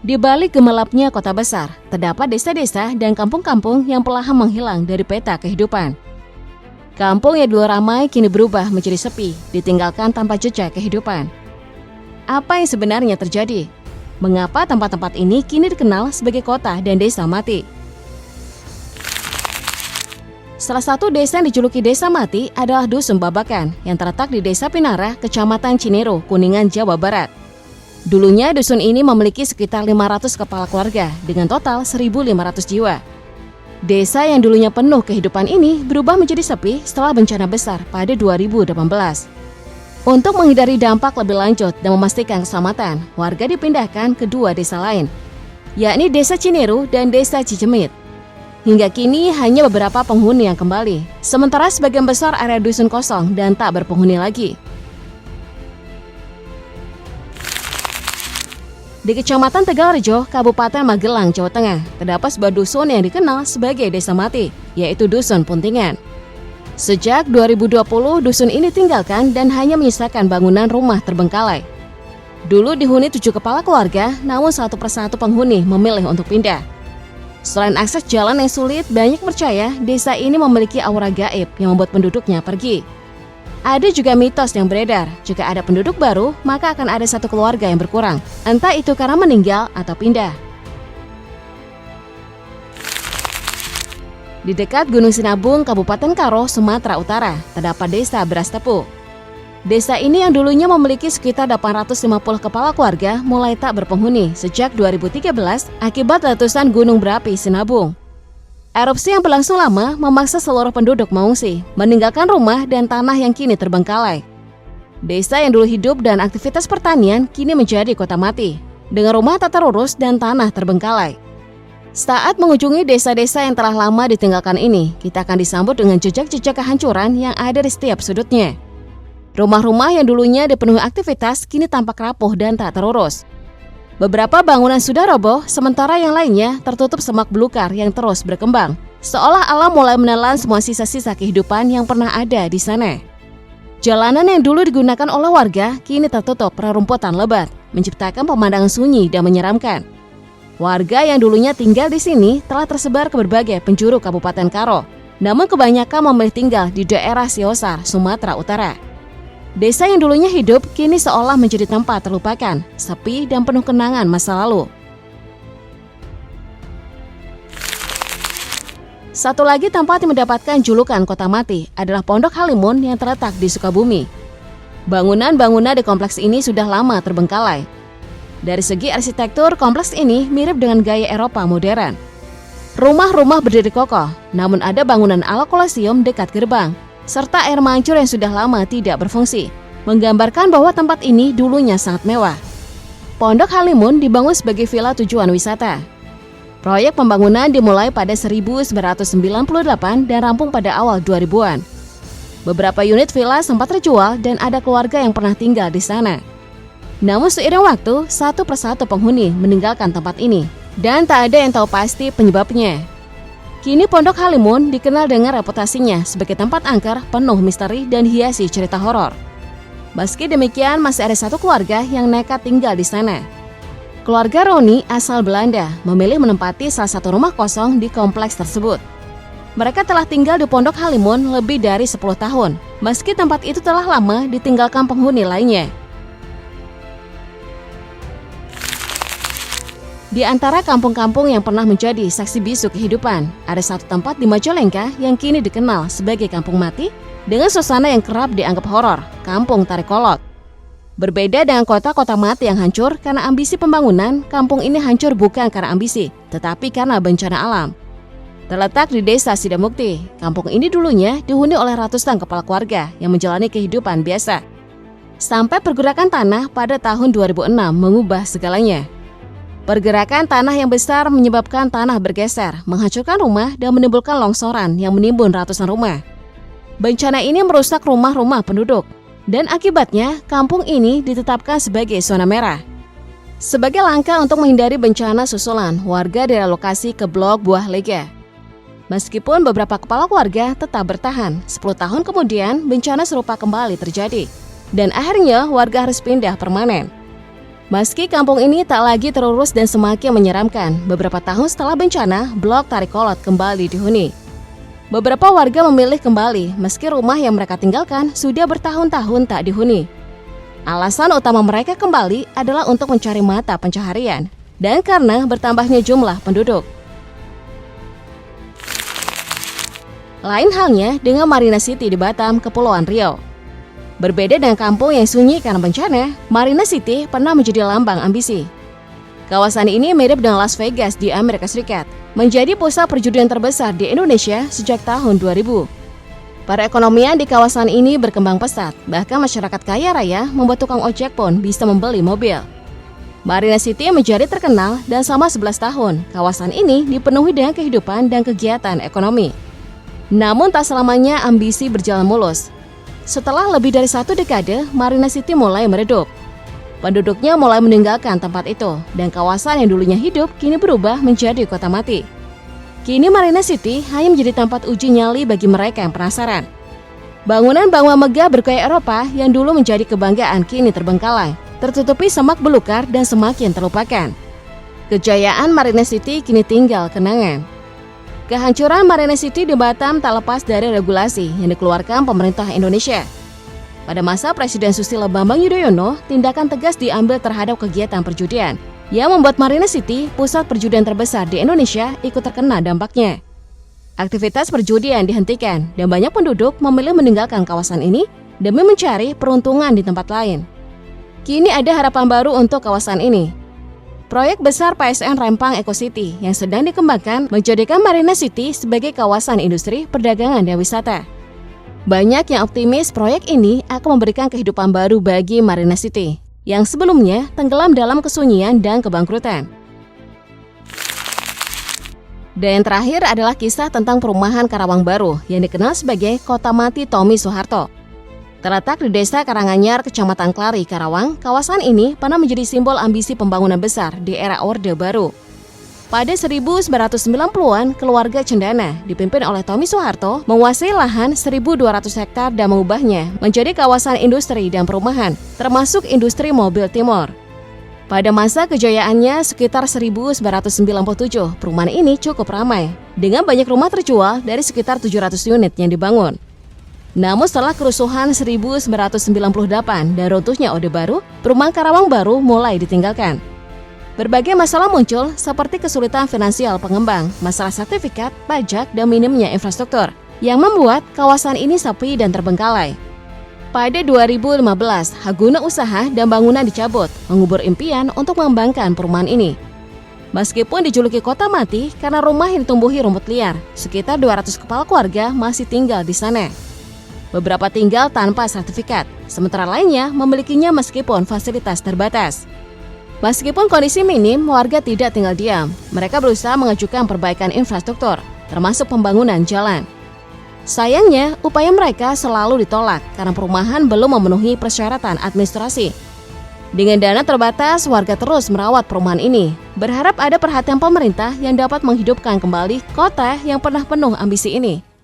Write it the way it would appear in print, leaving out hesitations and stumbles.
Di balik gemerlapnya kota besar, terdapat desa-desa dan kampung-kampung yang perlahan menghilang dari peta kehidupan. Kampung yang dulu ramai kini berubah menjadi sepi, ditinggalkan tanpa jejak kehidupan. Apa yang sebenarnya terjadi? Mengapa tempat-tempat ini kini dikenal sebagai kota dan desa mati? Salah satu desa yang dijuluki desa mati adalah Dusun Babakan yang terletak di Desa Pinara, Kecamatan Cinere, Kuningan, Jawa Barat. Dulunya dusun ini memiliki sekitar 500 kepala keluarga dengan total 1.500 jiwa. Desa yang dulunya penuh kehidupan ini berubah menjadi sepi setelah bencana besar pada 2018. Untuk menghindari dampak lebih lanjut dan memastikan keselamatan, warga dipindahkan ke dua desa lain, yakni Desa Cinere dan Desa Cicemit. Hingga kini hanya beberapa penghuni yang kembali, sementara sebagian besar area dusun kosong dan tak berpenghuni lagi. Di Kecamatan Tegalrejo, Kabupaten Magelang, Jawa Tengah, terdapat sebuah dusun yang dikenal sebagai desa mati, yaitu Dusun Puntingan. Sejak 2020, dusun ini tinggalkan dan hanya menyisakan bangunan rumah terbengkalai. Dulu dihuni 7 kepala keluarga, namun satu persatu penghuni memilih untuk pindah. Selain akses jalan yang sulit, banyak percaya desa ini memiliki aura gaib yang membuat penduduknya pergi. Ada juga mitos yang beredar, jika ada penduduk baru, maka akan ada satu keluarga yang berkurang, entah itu karena meninggal atau pindah. Di dekat Gunung Sinabung, Kabupaten Karo, Sumatera Utara, terdapat desa Beras Tepu. Desa ini yang dulunya memiliki sekitar 850 kepala keluarga mulai tak berpenghuni sejak 2013 akibat letusan gunung berapi Sinabung. Erupsi yang berlangsung lama memaksa seluruh penduduk mengungsi, meninggalkan rumah dan tanah yang kini terbengkalai. Desa yang dulu hidup dan aktivitas pertanian kini menjadi kota mati, dengan rumah tak terurus dan tanah terbengkalai. Saat mengunjungi desa-desa yang telah lama ditinggalkan ini, kita akan disambut dengan jejak-jejak kehancuran yang ada di setiap sudutnya. Rumah-rumah yang dulunya dipenuhi aktivitas kini tampak rapuh dan tak terurus. Beberapa bangunan sudah roboh, sementara yang lainnya tertutup semak belukar yang terus berkembang. Seolah alam mulai menelan semua sisa-sisa kehidupan yang pernah ada di sana. Jalanan yang dulu digunakan oleh warga kini tertutup rerumputan lebat, menciptakan pemandangan sunyi dan menyeramkan. Warga yang dulunya tinggal di sini telah tersebar ke berbagai penjuru Kabupaten Karo, namun kebanyakan memilih tinggal di daerah Siosar, Sumatera Utara. Desa yang dulunya hidup kini seolah menjadi tempat terlupakan, sepi dan penuh kenangan masa lalu. Satu lagi tempat yang mendapatkan julukan kota mati adalah Pondok Halimun yang terletak di Sukabumi. Bangunan-bangunan di kompleks ini sudah lama terbengkalai. Dari segi arsitektur, kompleks ini mirip dengan gaya Eropa modern. Rumah-rumah berdiri kokoh, namun ada bangunan ala Kolosium dekat gerbang, serta air mancur yang sudah lama tidak berfungsi, menggambarkan bahwa tempat ini dulunya sangat mewah. Pondok Halimun dibangun sebagai villa tujuan wisata. Proyek pembangunan dimulai pada 1998 dan rampung pada awal 2000-an. Beberapa unit villa sempat terjual dan ada keluarga yang pernah tinggal di sana. Namun seiring waktu, satu persatu penghuni meninggalkan tempat ini, dan tak ada yang tahu pasti penyebabnya. Kini Pondok Halimun dikenal dengan reputasinya sebagai tempat angker penuh misteri dan hiasi cerita horor. Meski demikian, masih ada satu keluarga yang nekat tinggal di sana. Keluarga Roni asal Belanda memilih menempati salah satu rumah kosong di kompleks tersebut. Mereka telah tinggal di Pondok Halimun lebih dari 10 tahun, meski tempat itu telah lama ditinggalkan penghuni lainnya. Di antara kampung-kampung yang pernah menjadi saksi bisu kehidupan, ada satu tempat di Majalengka yang kini dikenal sebagai kampung mati dengan suasana yang kerap dianggap horor, Kampung Tarikolot. Berbeda dengan kota-kota mati yang hancur karena ambisi pembangunan, kampung ini hancur bukan karena ambisi, tetapi karena bencana alam. Terletak di Desa Sidamukti, kampung ini dulunya dihuni oleh ratusan kepala keluarga yang menjalani kehidupan biasa. Sampai pergerakan tanah pada tahun 2006 mengubah segalanya. Pergerakan tanah yang besar menyebabkan tanah bergeser, menghancurkan rumah dan menimbulkan longsoran yang menimbun ratusan rumah. Bencana ini merusak rumah-rumah penduduk, dan akibatnya kampung ini ditetapkan sebagai zona merah. Sebagai langkah untuk menghindari bencana susulan, warga direlokasi ke Blok Buah Lega. Meskipun beberapa kepala keluarga tetap bertahan, 10 tahun kemudian bencana serupa kembali terjadi. Dan akhirnya warga harus pindah permanen. Meski kampung ini tak lagi terurus dan semakin menyeramkan, beberapa tahun setelah bencana, blok Tarikolot kembali dihuni. Beberapa warga memilih kembali meski rumah yang mereka tinggalkan sudah bertahun-tahun tak dihuni. Alasan utama mereka kembali adalah untuk mencari mata pencaharian dan karena bertambahnya jumlah penduduk. Lain halnya dengan Marina City di Batam, Kepulauan Riau. Berbeda dengan kampung yang sunyi karena bencana, Marina City pernah menjadi lambang ambisi. Kawasan ini mirip dengan Las Vegas di Amerika Serikat, menjadi pusat perjudian terbesar di Indonesia sejak tahun 2000. Perekonomian di kawasan ini berkembang pesat, bahkan masyarakat kaya raya membuat tukang ojek pun bisa membeli mobil. Marina City menjadi terkenal dan selama 11 tahun, kawasan ini dipenuhi dengan kehidupan dan kegiatan ekonomi. Namun tak selamanya ambisi berjalan mulus. Setelah lebih dari 1 dekade, Marina City mulai meredup. Penduduknya mulai meninggalkan tempat itu, dan kawasan yang dulunya hidup kini berubah menjadi kota mati. Kini Marina City hanya menjadi tempat uji nyali bagi mereka yang penasaran. Bangunan-bangunan megah bergaya Eropa yang dulu menjadi kebanggaan kini terbengkalai, tertutupi semak belukar dan semakin terlupakan. Kejayaan Marina City kini tinggal kenangan. Kehancuran Marina City di Batam tak lepas dari regulasi yang dikeluarkan pemerintah Indonesia. Pada masa Presiden Susilo Bambang Yudhoyono, tindakan tegas diambil terhadap kegiatan perjudian yang membuat Marina City, pusat perjudian terbesar di Indonesia, ikut terkena dampaknya. Aktivitas perjudian dihentikan dan banyak penduduk memilih meninggalkan kawasan ini demi mencari peruntungan di tempat lain. Kini ada harapan baru untuk kawasan ini. Proyek besar PSN Rempang Eco City yang sedang dikembangkan menjadikan Marina City sebagai kawasan industri, perdagangan, dan wisata. Banyak yang optimis proyek ini akan memberikan kehidupan baru bagi Marina City, yang sebelumnya tenggelam dalam kesunyian dan kebangkrutan. Dan yang terakhir adalah kisah tentang perumahan Karawang Baru yang dikenal sebagai Kota Mati Tommy Soeharto. Terletak di Desa Karanganyar, Kecamatan Klari, Karawang, kawasan ini pernah menjadi simbol ambisi pembangunan besar di era Orde Baru. Pada 1990-an, keluarga Cendana, dipimpin oleh Tommy Soeharto, menguasai lahan 1.200 hektar dan mengubahnya menjadi kawasan industri dan perumahan, termasuk industri mobil timur. Pada masa kejayaannya sekitar 1997, perumahan ini cukup ramai, dengan banyak rumah terjual dari sekitar 700 unit yang dibangun. Namun setelah kerusuhan 1998 dan runtuhnya Orde Baru, perumahan Karawang Baru mulai ditinggalkan. Berbagai masalah muncul seperti kesulitan finansial pengembang, masalah sertifikat, pajak, dan minimnya infrastruktur yang membuat kawasan ini sepi dan terbengkalai. Pada 2015, hak guna usaha dan bangunan dicabut, mengubur impian untuk mengembangkan perumahan ini. Meskipun dijuluki kota mati karena rumah yang ditumbuhi rumput liar, sekitar 200 kepala keluarga masih tinggal di sana. Beberapa tinggal tanpa sertifikat, sementara lainnya memilikinya meskipun fasilitas terbatas. Meskipun kondisi minim, warga tidak tinggal diam. Mereka berusaha mengajukan perbaikan infrastruktur, termasuk pembangunan jalan. Sayangnya, upaya mereka selalu ditolak karena perumahan belum memenuhi persyaratan administrasi. Dengan dana terbatas, warga terus merawat perumahan ini, berharap ada perhatian pemerintah yang dapat menghidupkan kembali kota yang pernah penuh ambisi ini.